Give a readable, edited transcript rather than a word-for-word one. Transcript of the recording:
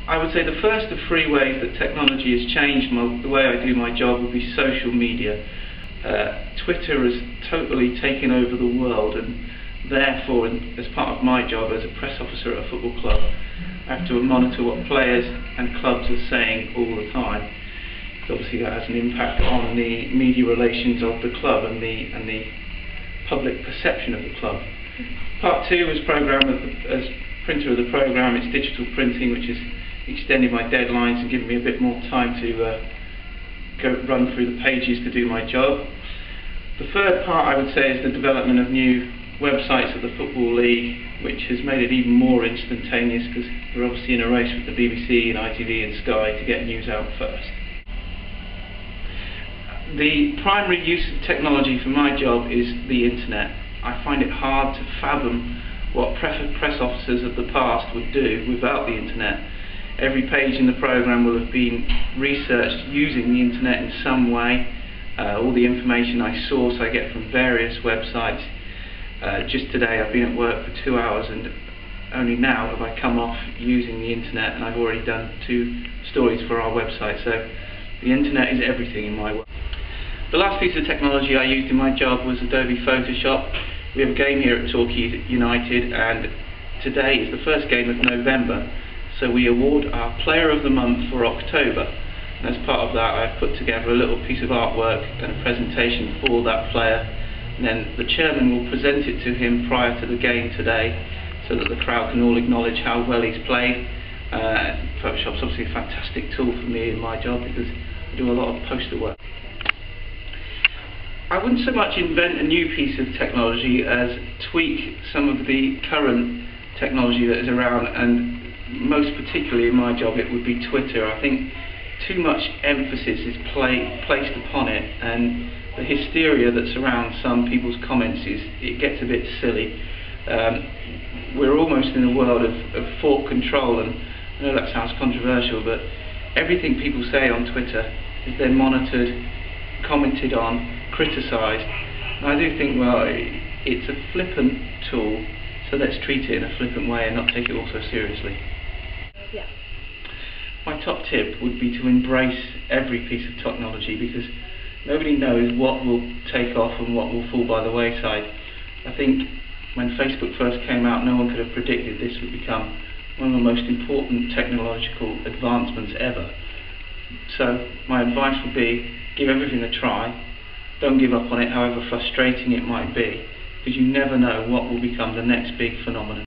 I would say the first of three ways that technology has changed the way I do my job would be social media. Twitter has totally taken over the world, and therefore, as part of my job as a press officer at a football club, I have to monitor what players and clubs are saying all the time. Obviously that has an impact on the media relations of the club and the public perception of the club. Part two was as printer of the programme. It's digital printing, which has extended my deadlines and given me a bit more time to run through the pages to do my job. The third part, I would say, is the development of new websites at the Football League, which has made it even more instantaneous because we're obviously in a race with the BBC and ITV and Sky to get news out first. The primary use of technology for my job is the internet. I find it hard to fathom what press officers of the past would do without the internet. Every page in the programme will have been researched using the internet in some way. All the information I source I get from various websites. Just today I've been at work for 2 hours and only now have I come off using the internet, and I've already done 2 stories for our website. So the internet is everything in my work. The last piece of technology I used in my job was Adobe Photoshop. We have a game here at Torquay United, and today is the first game of November, so we award our Player of the Month for October. And as part of that, I've put together a little piece of artwork and a presentation for that player, and then the chairman will present it to him prior to the game today so that the crowd can all acknowledge how well he's played. Photoshop's obviously a fantastic tool for me in my job because I do a lot of poster work. I wouldn't so much invent a new piece of technology as tweak some of the current technology that is around, and most particularly in my job it would be Twitter. I think too much emphasis is placed upon it, and the hysteria that surrounds some people's comments it gets a bit silly. We're almost in a world of thought control, and I know that sounds controversial, but everything people say on Twitter is then monitored, commented on, criticised. And I do think, well, it's a flippant tool, so let's treat it in a flippant way and not take it all so seriously. Yeah. My top tip would be to embrace every piece of technology, because nobody knows what will take off and what will fall by the wayside. I think when Facebook first came out, no one could have predicted this would become one of the most important technological advancements ever. So my advice would be, give everything a try. Don't give up on it, however frustrating it might be, because you never know what will become the next big phenomenon.